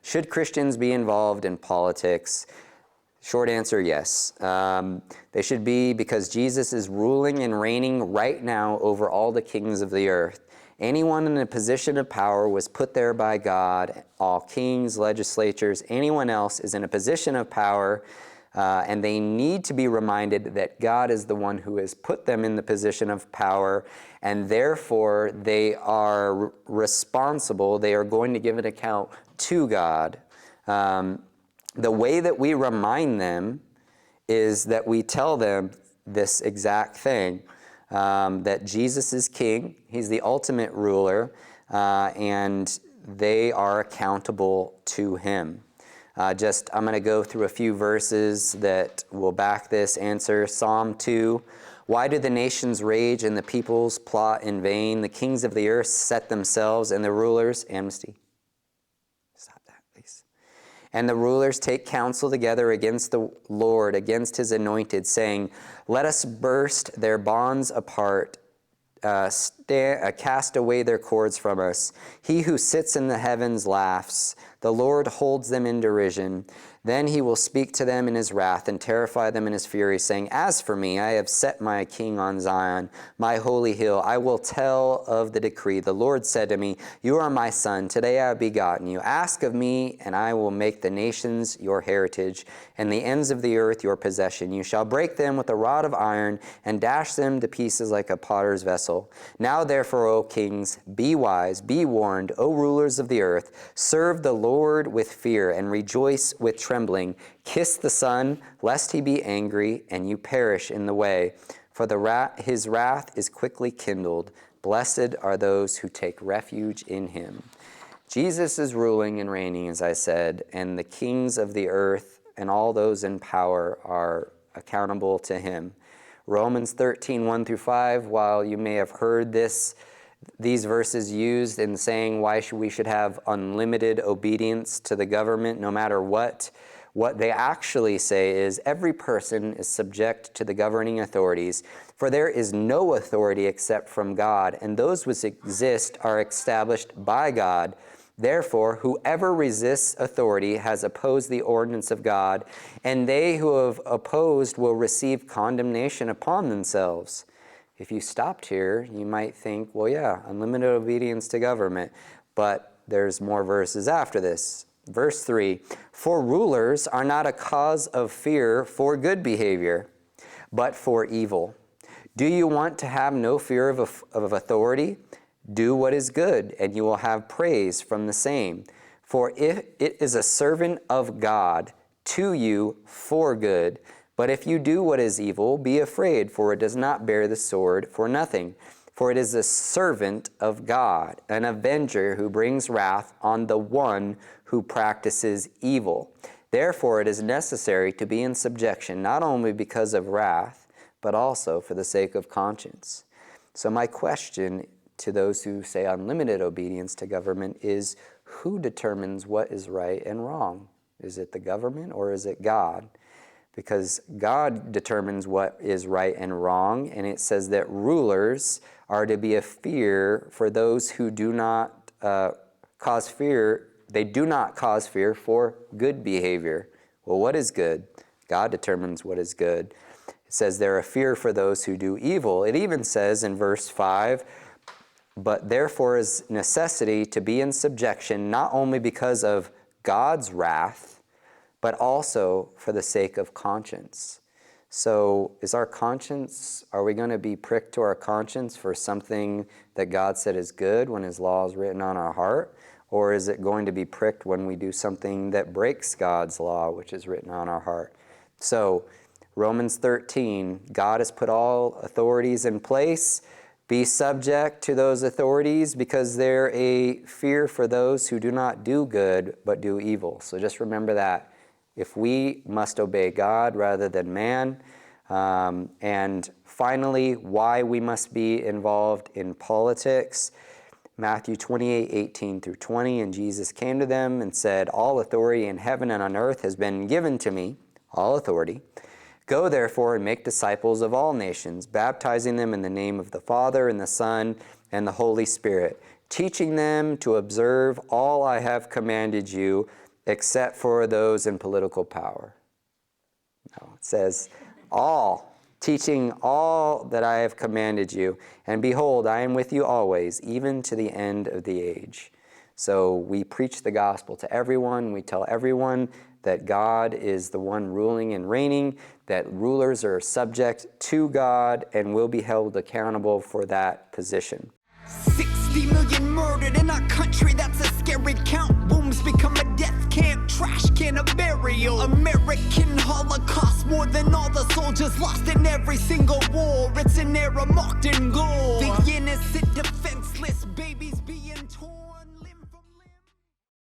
Should Christians be involved in politics? Short answer, yes. They should be, because Jesus is ruling and reigning right now over all the kings of the earth. Anyone in a position of power was put there by God. All kings, legislatures, anyone else is in a position of power, and they need to be reminded that God is the one who has put them in the position of power, and therefore they are responsible. They are going to give an account to God. The way that we remind them is that we tell them this exact thing. That Jesus is king, he's the ultimate ruler, and they are accountable to him. I'm going to go through a few verses that will back this answer. Psalm 2, why do the nations rage and the peoples plot in vain? The kings of the earth set themselves, and the rulers, amnesty. Stop that, please. And the rulers take counsel together against the Lord, against his anointed, saying, let us burst their bonds apart, cast away their cords from us. He who sits in the heavens laughs. The Lord holds them in derision. Then he will speak to them in his wrath and terrify them in his fury, saying, as for me, I have set my king on Zion, my holy hill. I will tell of the decree. The Lord said to me, you are my son. Today I have begotten you. Ask of me, and I will make the nations your heritage, and the ends of the earth your possession. You shall break them with a rod of iron, and dash them to pieces like a potter's vessel. Now therefore, O kings, be wise, be warned, O rulers of the earth. Serve the Lord with fear, and rejoice with trembling. Kiss the Son, lest he be angry, and you perish in the way. For his wrath is quickly kindled. Blessed are those who take refuge in him. Jesus is ruling and reigning, as I said, and the kings of the earth and all those in power are accountable to him. Romans 13, 1 through 5, while you may have heard these verses used in saying why we should have unlimited obedience to the government no matter what they actually say is every person is subject to the governing authorities, for there is no authority except from God, and those which exist are established by God. Therefore, whoever resists authority has opposed the ordinance of God, and they who have opposed will receive condemnation upon themselves. If you stopped here, you might think, well, yeah, unlimited obedience to government, but there's more verses after this. Verse 3, for rulers are not a cause of fear for good behavior, but for evil. Do you want to have no fear of authority? Do what is good, and you will have praise from the same. For if it is a servant of God to you for good, but if you do what is evil, be afraid, for it does not bear the sword for nothing. For it is a servant of God, an avenger who brings wrath on the one who practices evil. Therefore it is necessary to be in subjection, not only because of wrath, but also for the sake of conscience. So my question to those who say unlimited obedience to government is, who determines what is right and wrong? Is it the government or is it God? Because God determines what is right and wrong, and it says that rulers are to be a fear for those who do not cause fear. They do not cause fear for good behavior. Well, what is good? God determines what is good. It says they're a fear for those who do evil. It even says in verse 5, but therefore is necessity to be in subjection, not only because of God's wrath, but also for the sake of conscience. So is our conscience, are we going to be pricked to our conscience for something that God said is good when his law is written on our heart? Or is it going to be pricked when we do something that breaks God's law, which is written on our heart? So Romans 13, God has put all authorities in place. Be subject to those authorities because they're a fear for those who do not do good but do evil. So just remember that. If we must obey God rather than man. And finally, why we must be involved in politics. Matthew 28, 18 through 20, and Jesus came to them and said, all authority in heaven and on earth has been given to me, all authority. Go therefore and make disciples of all nations, baptizing them in the name of the Father and the Son and the Holy Spirit, teaching them to observe all I have commanded you. except for those in political power. No, it says, all, teaching all that I have commanded you. And behold, I am with you always, even to the end of the age. So we preach the gospel to everyone. We tell everyone that God is the one ruling and reigning, that rulers are subject to God and will be held accountable for that position. 60 million murdered in our country, that's a scary count. Wombs become a death camp, trash can a burial. American Holocaust, more than all the soldiers lost in every single war. It's an era marked in gold. The innocent, defenseless babies.